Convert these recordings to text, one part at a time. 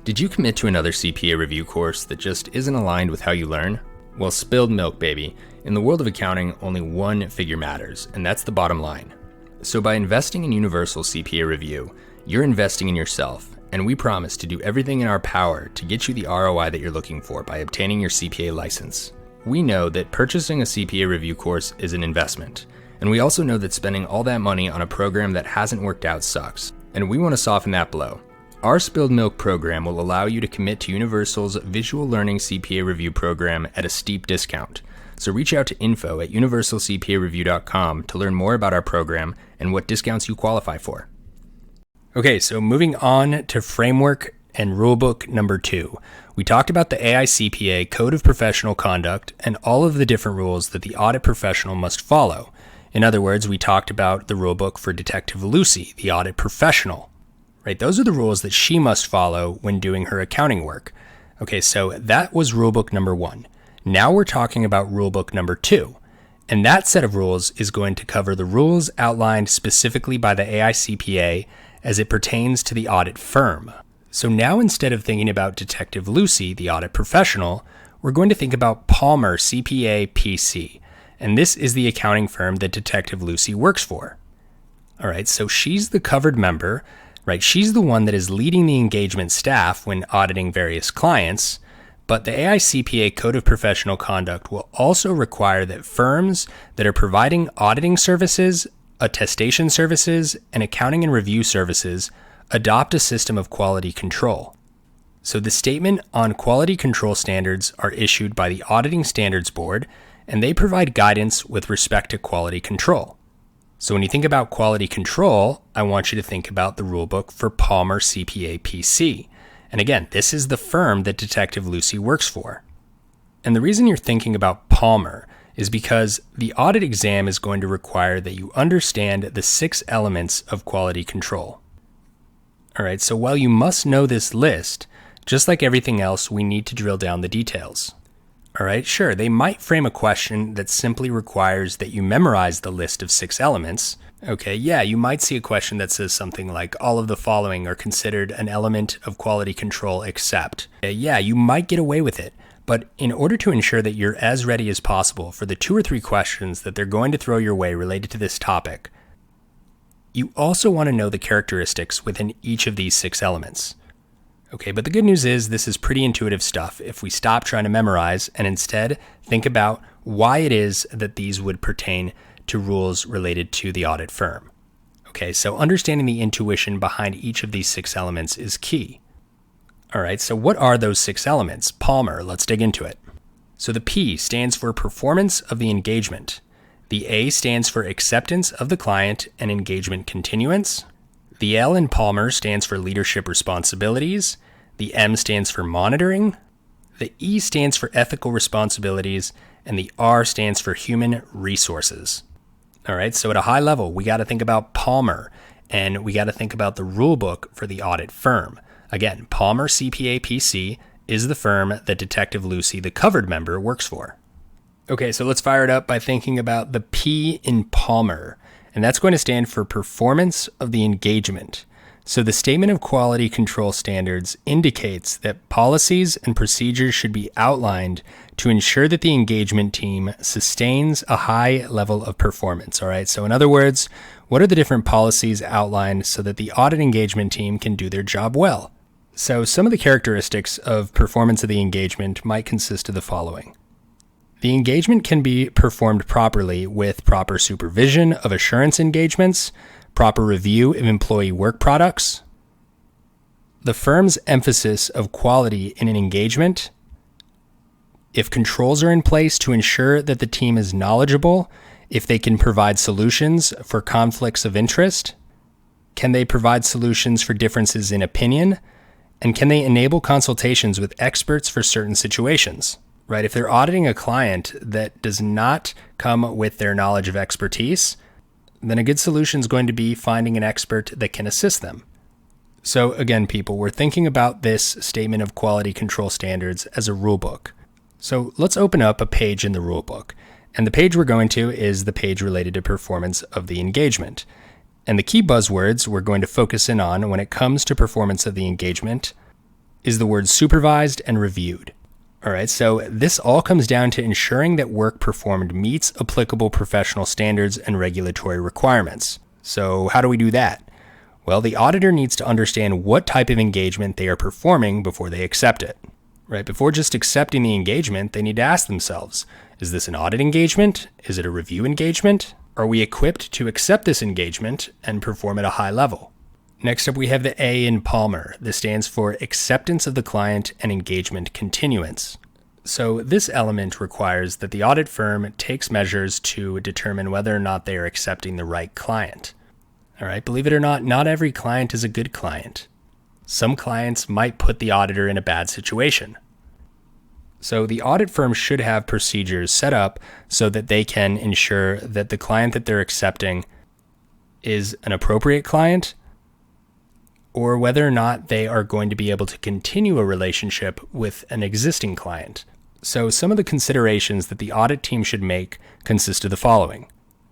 Did you commit to another CPA review course that just isn't aligned with how you learn? Well, spilled milk, baby. In the world of accounting, only one figure matters, and that's the bottom line. So by investing in Universal CPA Review, you're investing in yourself, and we promise to do everything in our power to get you the ROI that you're looking for by obtaining your CPA license. We know that purchasing a CPA review course is an investment, and we also know that spending all that money on a program that hasn't worked out sucks, and we want to soften that blow. Our Spilled Milk program will allow you to commit to Universal's Visual Learning CPA Review program at a steep discount. So reach out to info@universalcpareview.com to learn more about our program and what discounts you qualify for. Okay, so moving on to framework and rulebook number 2. We talked about the AICPA Code of Professional Conduct and all of the different rules that the audit professional must follow. In other words, we talked about the rulebook for Detective Lucy, the audit professional. Right, those are the rules that she must follow when doing her accounting work. Okay, so that was rulebook number 1. Now we're talking about rulebook number 2. And that set of rules is going to cover the rules outlined specifically by the AICPA as it pertains to the audit firm. So now instead of thinking about Detective Lucy, the audit professional, we're going to think about Palmer CPA PC. And this is the accounting firm that Detective Lucy works for. All right, so she's the covered member. Right, she's the one that is leading the engagement staff when auditing various clients, but the AICPA Code of Professional Conduct will also require that firms that are providing auditing services, attestation services, and accounting and review services adopt a system of quality control. So the statement on quality control standards are issued by the Auditing Standards Board, and they provide guidance with respect to quality control. So when you think about quality control, I want you to think about the rulebook for Palmer CPA PC. And again, this is the firm that Detective Lucy works for. And the reason you're thinking about Palmer is because the audit exam is going to require that you understand the 6 elements of quality control. All right, so while you must know this list, just like everything else, we need to drill down the details. All right, sure, they might frame a question that simply requires that you memorize the list of 6 elements. Okay, yeah, you might see a question that says something like, all of the following are considered an element of quality control except. Yeah, you might get away with it, but in order to ensure that you're as ready as possible for the 2 or 3 questions that they're going to throw your way related to this topic, you also want to know the characteristics within each of these 6 elements. Okay, but the good news is this is pretty intuitive stuff if we stop trying to memorize and instead think about why it is that these would pertain to rules related to the audit firm. Okay, so understanding the intuition behind each of these 6 elements is key. All right, so what are those 6 elements? Palmer, let's dig into it. So the P stands for performance of the engagement. The A stands for acceptance of the client and engagement continuance. The L in Palmer stands for leadership responsibilities. The M stands for monitoring. The E stands for ethical responsibilities. And the R stands for human resources. All right, so at a high level, we got to think about Palmer, and we got to think about the rule book for the audit firm. Again, Palmer CPA PC is the firm that Detective Lucy, the covered member, works for. Okay, so let's fire it up by thinking about the P in Palmer. And that's going to stand for performance of the engagement. So the Statement of Quality Control Standards indicates that policies and procedures should be outlined to ensure that the engagement team sustains a high level of performance. All right. So in other words, what are the different policies outlined so that the audit engagement team can do their job well? So some of the characteristics of performance of the engagement might consist of the following. The engagement can be performed properly with proper supervision of assurance engagements, proper review of employee work products, the firm's emphasis of quality in an engagement, if controls are in place to ensure that the team is knowledgeable, if they can provide solutions for conflicts of interest, can they provide solutions for differences in opinion, and can they enable consultations with experts for certain situations? Right, if they're auditing a client that does not come with their knowledge of expertise, then a good solution is going to be finding an expert that can assist them. So again, people, we're thinking about this Statement of Quality Control Standards as a rule book. So let's open up a page in the rule book. And the page we're going to is the page related to performance of the engagement. And the key buzzwords we're going to focus in on when it comes to performance of the engagement is the word supervised and reviewed. All right, so this all comes down to ensuring that work performed meets applicable professional standards and regulatory requirements. So how do we do that? Well, the auditor needs to understand what type of engagement they are performing before they accept it. Right, before just accepting the engagement, they need to ask themselves, is this an audit engagement? Is it a review engagement? Are we equipped to accept this engagement and perform at a high level? Next up, we have the A in Palmer. This stands for acceptance of the client and engagement continuance. So this element requires that the audit firm takes measures to determine whether or not they are accepting the right client. All right, believe it or not, not every client is a good client. Some clients might put the auditor in a bad situation. So the audit firm should have procedures set up so that they can ensure that the client that they're accepting is an appropriate client, or whether or not they are going to be able to continue a relationship with an existing client. So some of the considerations that the audit team should make consist of the following.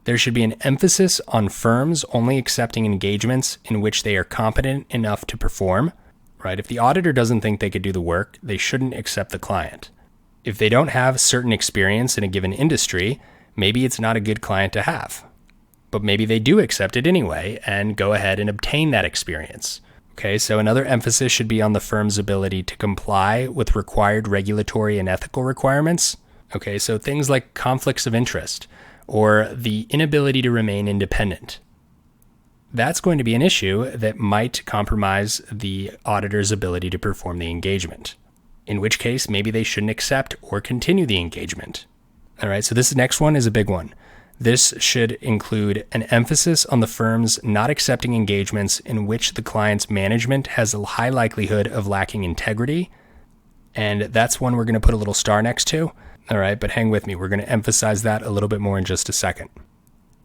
There should be an emphasis on firms only accepting engagements in which they are competent enough to perform. Right? If the auditor doesn't think they could do the work, they shouldn't accept the client. If they don't have certain experience in a given industry, maybe it's not a good client to have. But maybe they do accept it anyway and go ahead and obtain that experience. Okay, so another emphasis should be on the firm's ability to comply with required regulatory and ethical requirements. Okay, so things like conflicts of interest or the inability to remain independent. That's going to be an issue that might compromise the auditor's ability to perform the engagement, in which case maybe they shouldn't accept or continue the engagement. All right, so this next one is a big one. This should include an emphasis on the firm's not accepting engagements in which the client's management has a high likelihood of lacking integrity. And that's one we're going to put a little star next to. All right, but hang with me. We're going to emphasize that a little bit more in just a second.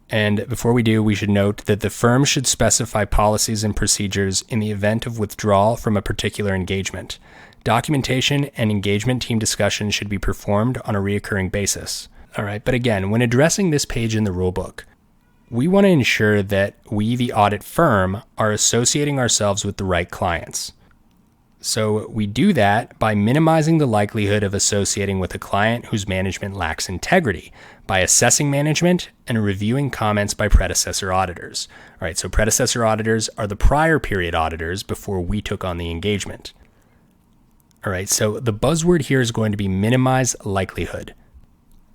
And before we do, we should note that the firm should specify policies and procedures in the event of withdrawal from a particular engagement. Documentation and engagement team discussions should be performed on a recurring basis. All right, but again, when addressing this page in the rulebook, we want to ensure that we, the audit firm, are associating ourselves with the right clients. So we do that by minimizing the likelihood of associating with a client whose management lacks integrity, by assessing management and reviewing comments by predecessor auditors. All right, so predecessor auditors are the prior period auditors before we took on the engagement. All right, so the buzzword here is going to be minimize likelihood.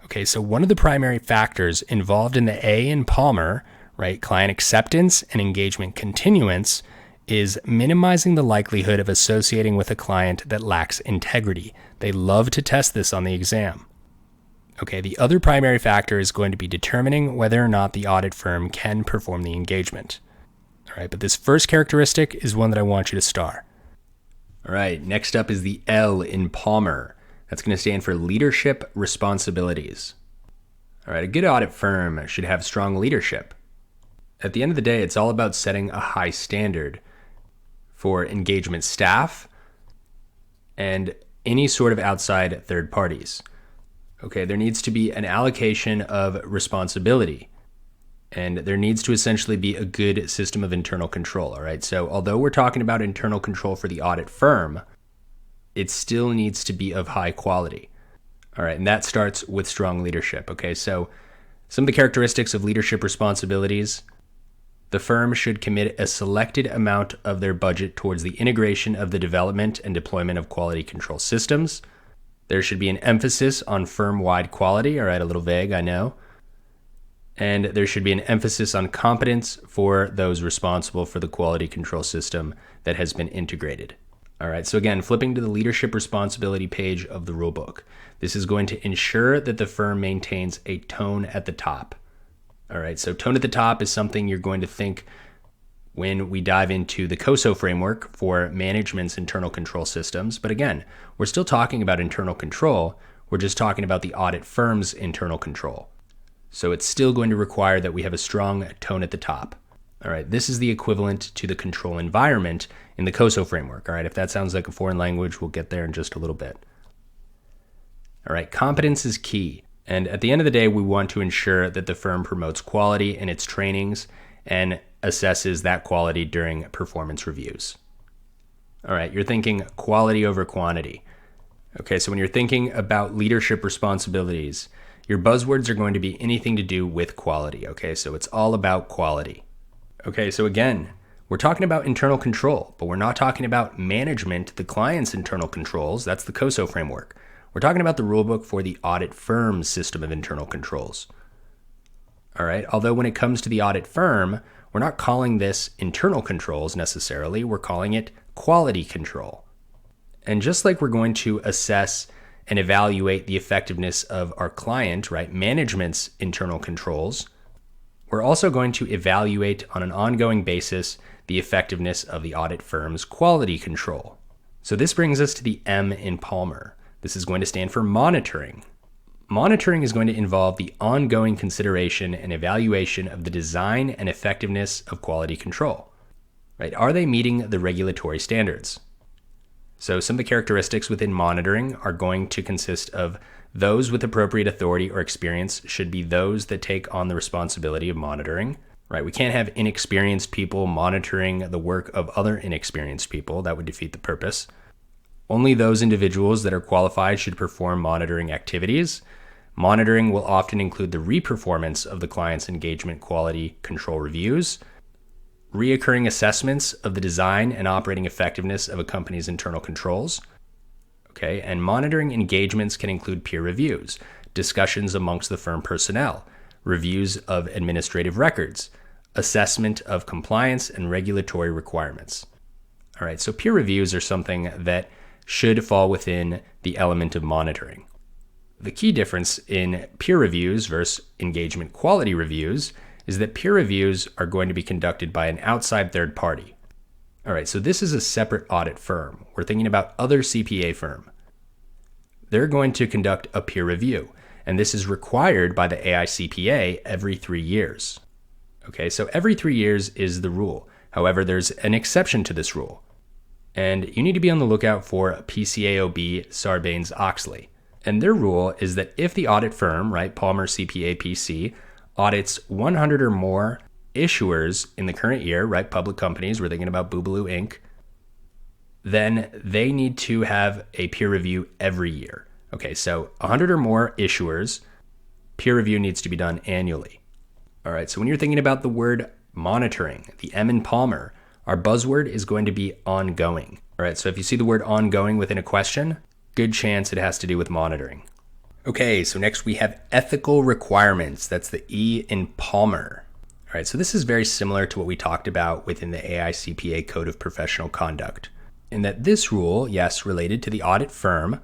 Okay, so one of the primary factors involved in the A in Palmer, right, client acceptance and engagement continuance, is minimizing the likelihood of associating with a client that lacks integrity. They love to test this on the exam. Okay, the other primary factor is going to be determining whether or not the audit firm can perform the engagement. All right, but this first characteristic is one that I want you to star. All right, next up is the L in Palmer. That's going to stand for leadership responsibilities. All right, a good audit firm should have strong leadership. At the end of the day, it's all about setting a high standard for engagement staff and any sort of outside third parties. Okay, there needs to be an allocation of responsibility, and there needs to essentially be a good system of internal control. All right, so although we're talking about internal control for the audit firm, it still needs to be of high quality. All right, and that starts with strong leadership. Okay, so some of the characteristics of leadership responsibilities: the firm should commit a selected amount of their budget towards the integration of the development and deployment of quality control systems. There should be an emphasis on firm-wide quality. All right, a little vague, I know. And there should be an emphasis on competence for those responsible for the quality control system that has been integrated. All right, so again, flipping to the leadership responsibility page of the rulebook. This is going to ensure that the firm maintains a tone at the top. All right, so tone at the top is something you're going to think when we dive into the COSO framework for management's internal control systems. But again, we're still talking about internal control. We're just talking about the audit firm's internal control. So it's still going to require that we have a strong tone at the top. All right, this is the equivalent to the control environment in the COSO framework. All right, if that sounds like a foreign language, we'll get there in just a little bit. All right, competence is key. And at the end of the day, we want to ensure that the firm promotes quality in its trainings and assesses that quality during performance reviews. All right, you're thinking quality over quantity. Okay, so when you're thinking about leadership responsibilities, your buzzwords are going to be anything to do with quality. Okay, so it's all about quality. Okay, so again, we're talking about internal control, but we're not talking about management, the client's internal controls. That's the COSO framework. We're talking about the rulebook for the audit firm's system of internal controls. All right, although when it comes to the audit firm, we're not calling this internal controls necessarily. We're calling it quality control. And just like we're going to assess and evaluate the effectiveness of our client, right, management's internal controls, we're also going to evaluate on an ongoing basis the effectiveness of the audit firm's quality control. So this brings us to the M in Palmer. This is going to stand for monitoring. Monitoring is going to involve the ongoing consideration and evaluation of the design and effectiveness of quality control. Right? Are they meeting the regulatory standards? So some of the characteristics within monitoring are going to consist of those with appropriate authority or experience should be those that take on the responsibility of monitoring. Right? We can't have inexperienced people monitoring the work of other inexperienced people. That would defeat the purpose. Only those individuals that are qualified should perform monitoring activities. Monitoring will often include the reperformance of the client's engagement quality control reviews, reoccurring assessments of the design and operating effectiveness of a company's internal controls. Okay, and monitoring engagements can include peer reviews, discussions amongst the firm personnel, reviews of administrative records, assessment of compliance and regulatory requirements. All right, so peer reviews are something that should fall within the element of monitoring. The key difference in peer reviews versus engagement quality reviews is that peer reviews are going to be conducted by an outside third party. All right, so this is a separate audit firm. We're thinking about other CPA firm. They're going to conduct a peer review, and this is required by the AICPA every 3 years. Okay, so every 3 years is the rule. However, there's an exception to this rule. And you need to be on the lookout for PCAOB Sarbanes-Oxley. And their rule is that if the audit firm, right, Palmer CPA PC, audits 100 or more issuers in the current year, right, public companies, we're thinking about Boobaloo Inc., then they need to have a peer review every year. Okay, so 100 or more issuers, peer review needs to be done annually. All right, so when you're thinking about the word monitoring, the M in Palmer, our buzzword is going to be ongoing. All right, so if you see the word ongoing within a question, good chance it has to do with monitoring. Okay, so next we have ethical requirements. That's the E in Palmer. All right, so this is very similar to what we talked about within the AICPA Code of Professional Conduct, in that this rule, yes, related to the audit firm,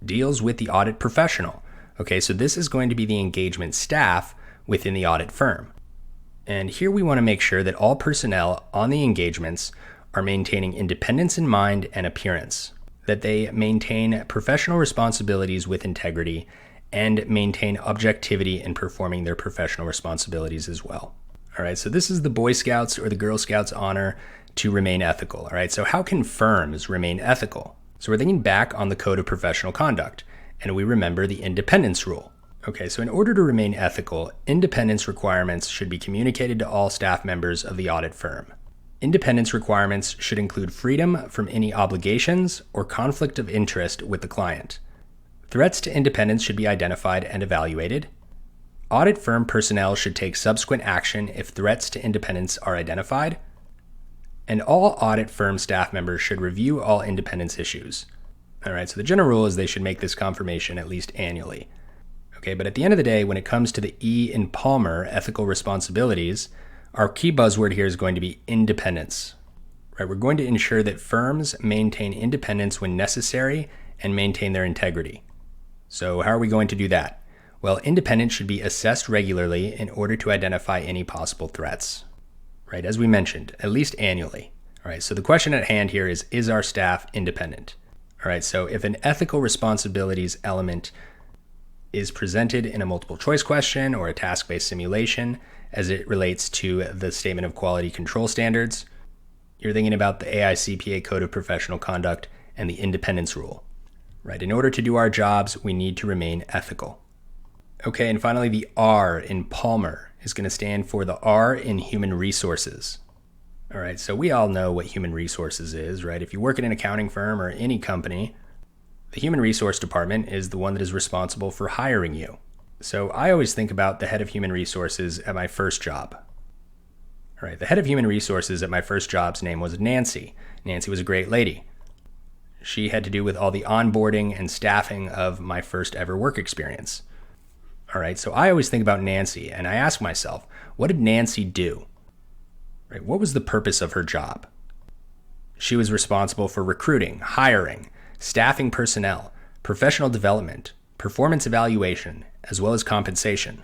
deals with the audit professional. Okay, so this is going to be the engagement staff within the audit firm. And here we want to make sure that all personnel on the engagements are maintaining independence in mind and appearance, that they maintain professional responsibilities with integrity, and maintain objectivity in performing their professional responsibilities as well. All right, so this is the Boy Scouts or the Girl Scouts honor to remain ethical. All right, so how can firms remain ethical? So we're thinking back on the Code of Professional Conduct, and we remember the independence rule. Okay, so in order to remain ethical, independence requirements should be communicated to all staff members of the audit firm. Independence requirements should include freedom from any obligations or conflict of interest with the client. Threats to independence should be identified and evaluated. Audit firm personnel should take subsequent action if threats to independence are identified. And all audit firm staff members should review all independence issues. All right, so the general rule is they should make this confirmation at least annually. Okay, but at the end of the day, when it comes to the E in Palmer, ethical responsibilities, our key buzzword here is going to be independence. Right, we're going to ensure that firms maintain independence when necessary and maintain their integrity. So how are we going to do that? Well, independence should be assessed regularly in order to identify any possible threats. Right, as we mentioned, at least annually. All right, so the question at hand here is our staff independent? All right, so if an ethical responsibilities element is presented in a multiple choice question or a task-based simulation as it relates to the Statement of Quality Control Standards, you're thinking about the AICPA Code of Professional Conduct and the independence rule. Right, in order to do our jobs, we need to remain ethical. Okay, and finally, the R in Palmer is going to stand for the R in human resources. All right, so we all know what human resources is, right? If you work at an accounting firm or any company, the human resource department is the one that is responsible for hiring you. So I always think about the head of human resources at my first job. All right, the head of human resources at my first job's name was Nancy. Nancy was a great lady. She had to do with all the onboarding and staffing of my first ever work experience. All right, so I always think about Nancy and I ask myself, what did Nancy do? Right, what was the purpose of her job? She was responsible for recruiting, hiring, staffing personnel, professional development, performance evaluation, as well as compensation.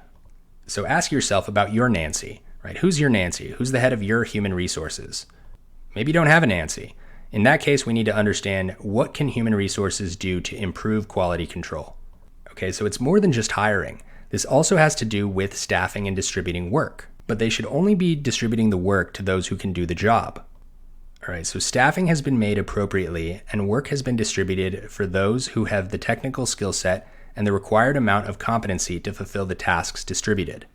So ask yourself about your Nancy, right? Who's your Nancy? Who's the head of your human resources? Maybe you don't have a Nancy. In that case, we need to understand what can human resources do to improve quality control. Okay, so it's more than just hiring. This also has to do with staffing and distributing work, but they should only be distributing the work to those who can do the job. All right, so staffing has been made appropriately and work has been distributed for those who have the technical skill set and the required amount of competency to fulfill the tasks distributed.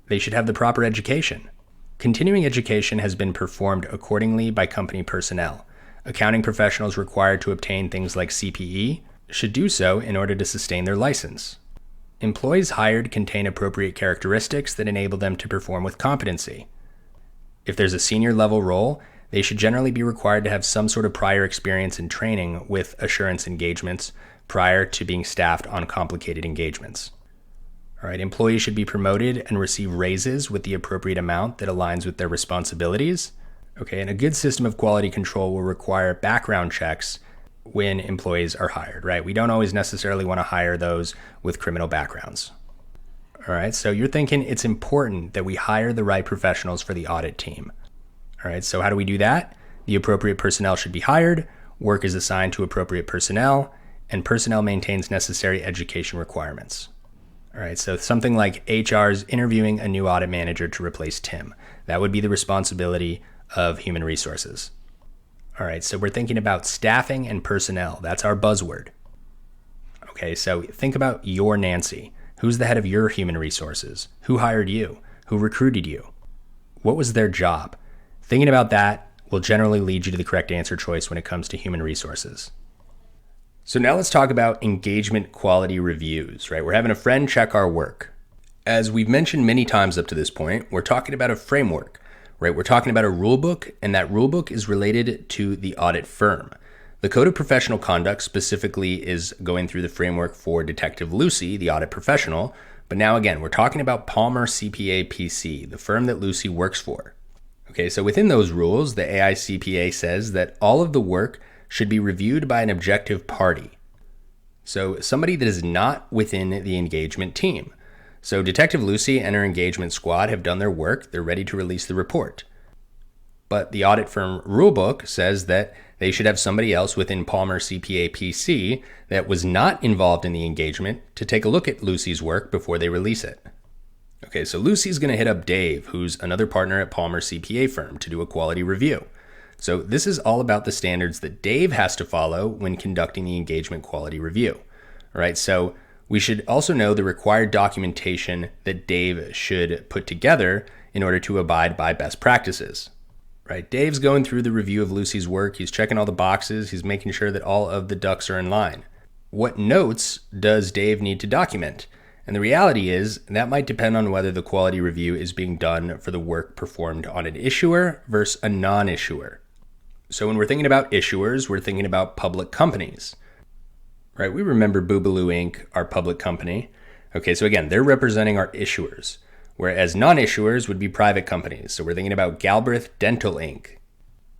They should have the proper education. Continuing education has been performed accordingly by company personnel. Accounting professionals required to obtain things like CPE should do so in order to sustain their license. Employees hired contain appropriate characteristics that enable them to perform with competency. If there's a senior level role, they should generally be required to have some sort of prior experience and training with assurance engagements prior to being staffed on complicated engagements. All right, employees should be promoted and receive raises with the appropriate amount that aligns with their responsibilities. Okay, and a good system of quality control will require background checks when employees are hired, right? We don't always necessarily want to hire those with criminal backgrounds. All right, so you're thinking it's important that we hire the right professionals for the audit team. All right, so how do we do that? The appropriate personnel should be hired, work is assigned to appropriate personnel, and personnel maintains necessary education requirements. All right, so something like HR's interviewing a new audit manager to replace Tim. That would be the responsibility of human resources. All right, so we're thinking about staffing and personnel. That's our buzzword. Okay, so think about your Nancy. Who's the head of your human resources? Who hired you? Who recruited you? What was their job? Thinking about that will generally lead you to the correct answer choice when it comes to human resources. So now let's talk about engagement quality reviews, right? We're having a friend check our work. As we've mentioned many times up to this point, we're talking about a framework, right? We're talking about a rule book, and that rule book is related to the audit firm. The Code of Professional Conduct specifically is going through the framework for Detective Lucy, the audit professional. But now again, we're talking about Palmer CPA PC, the firm that Lucy works for. Okay, so within those rules, the AICPA says that all of the work should be reviewed by an objective party. So somebody that is not within the engagement team. So Detective Lucy and her engagement squad have done their work. They're ready to release the report. But the audit firm rulebook says that they should have somebody else within Palmer CPA PC that was not involved in the engagement to take a look at Lucy's work before they release it. Okay, so Lucy's going to hit up Dave, who's another partner at Palmer CPA firm, to do a quality review. So this is all about the standards that Dave has to follow when conducting the engagement quality review. All right, so we should also know the required documentation that Dave should put together in order to abide by best practices. Right, Dave's going through the review of Lucy's work. He's checking all the boxes. He's making sure that all of the ducks are in line. What notes does Dave need to document? And the reality is that might depend on whether the quality review is being done for the work performed on an issuer versus a non-issuer. So when we're thinking about issuers, we're thinking about public companies. Right, we remember Boobaloo Inc., our public company. Okay, so again, they're representing our issuers, whereas non-issuers would be private companies. So we're thinking about Galbraith Dental Inc.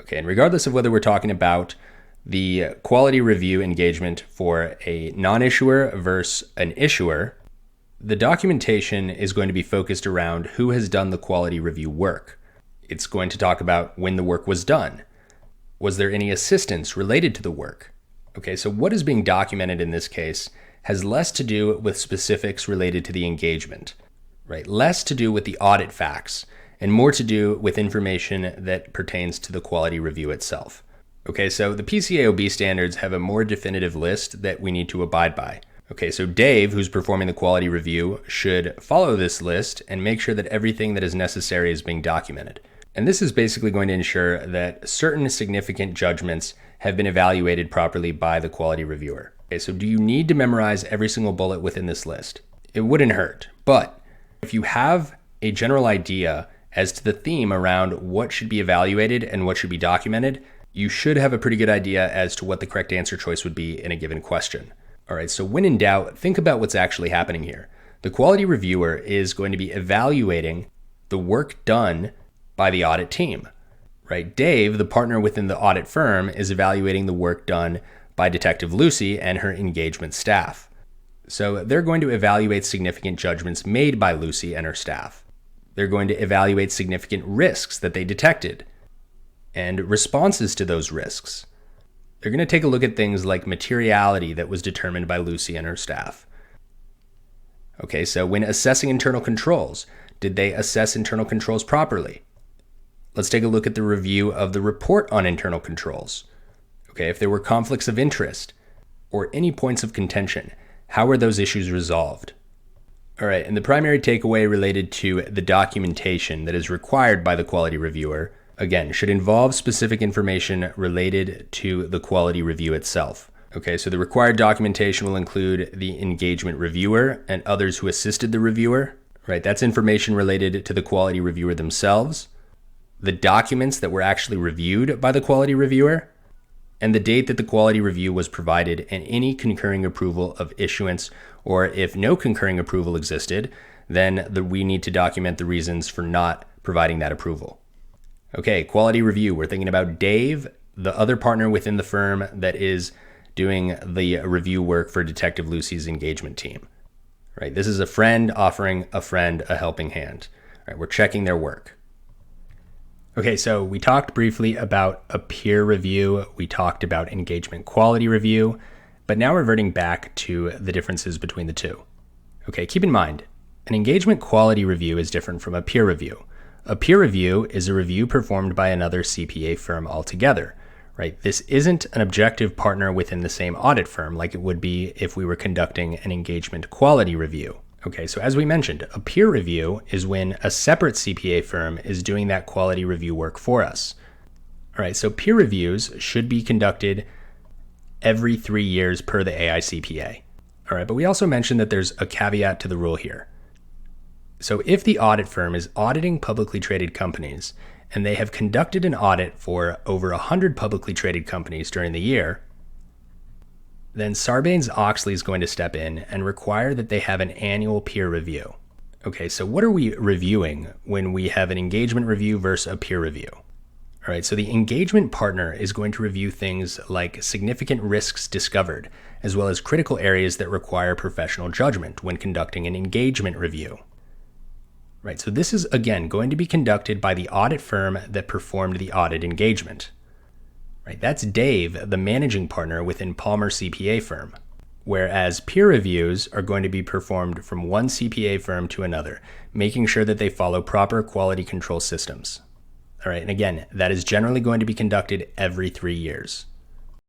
Okay, and regardless of whether we're talking about the quality review engagement for a non-issuer versus an issuer, the documentation is going to be focused around who has done the quality review work. It's going to talk about when the work was done. Was there any assistance related to the work? Okay, so what is being documented in this case has less to do with specifics related to the engagement, right? Less to do with the audit facts and more to do with information that pertains to the quality review itself. Okay, so the PCAOB standards have a more definitive list that we need to abide by. Okay, so Dave, who's performing the quality review, should follow this list and make sure that everything that is necessary is being documented. And this is basically going to ensure that certain significant judgments have been evaluated properly by the quality reviewer. Okay, so do you need to memorize every single bullet within this list? It wouldn't hurt, but if you have a general idea as to the theme around what should be evaluated and what should be documented, you should have a pretty good idea as to what the correct answer choice would be in a given question. All right, so when in doubt, think about what's actually happening here. The quality reviewer is going to be evaluating the work done by the audit team, right? Dave, the partner within the audit firm, is evaluating the work done by Detective Lucy and her engagement staff. So they're going to evaluate significant judgments made by Lucy and her staff. They're going to evaluate significant risks that they detected and responses to those risks. They're going to take a look at things like materiality that was determined by Lucy and her staff. Okay, so when assessing internal controls, did they assess internal controls properly? Let's take a look at the review of the report on internal controls. Okay, if there were conflicts of interest or any points of contention, how were those issues resolved? All right, and the primary takeaway related to the documentation that is required by the quality reviewer, again, should involve specific information related to the quality review itself. Okay, so the required documentation will include the engagement reviewer and others who assisted the reviewer, right? That's information related to the quality reviewer themselves, the documents that were actually reviewed by the quality reviewer, and the date that the quality review was provided, and any concurring approval of issuance, or if no concurring approval existed, then we need to document the reasons for not providing that approval. Okay, quality review. We're thinking about Dave, the other partner within the firm that is doing the review work for Detective Lucy's engagement team. Right? This is a friend offering a friend a helping hand. Right? We're checking their work. Okay, so we talked briefly about a peer review. We talked about engagement quality review, but now reverting back to the differences between the two. Okay, keep in mind, an engagement quality review is different from a peer review. A peer review is a review performed by another CPA firm altogether, right? This isn't an objective partner within the same audit firm like it would be if we were conducting an engagement quality review. Okay, so as we mentioned, a peer review is when a separate CPA firm is doing that quality review work for us. All right, so peer reviews should be conducted every 3 years per the AICPA. All right, but we also mentioned that there's a caveat to the rule here. So if the audit firm is auditing publicly traded companies and they have conducted an audit for over 100 publicly traded companies during the year, then Sarbanes-Oxley is going to step in and require that they have an annual peer review. Okay, so what are we reviewing when we have an engagement review versus a peer review? All right, so the engagement partner is going to review things like significant risks discovered, as well as critical areas that require professional judgment when conducting an engagement review. Right, so this is, again, going to be conducted by the audit firm that performed the audit engagement. Right, that's Dave, the managing partner within Palmer CPA firm, whereas peer reviews are going to be performed from one CPA firm to another, making sure that they follow proper quality control systems. All right, and again, that is generally going to be conducted every 3 years.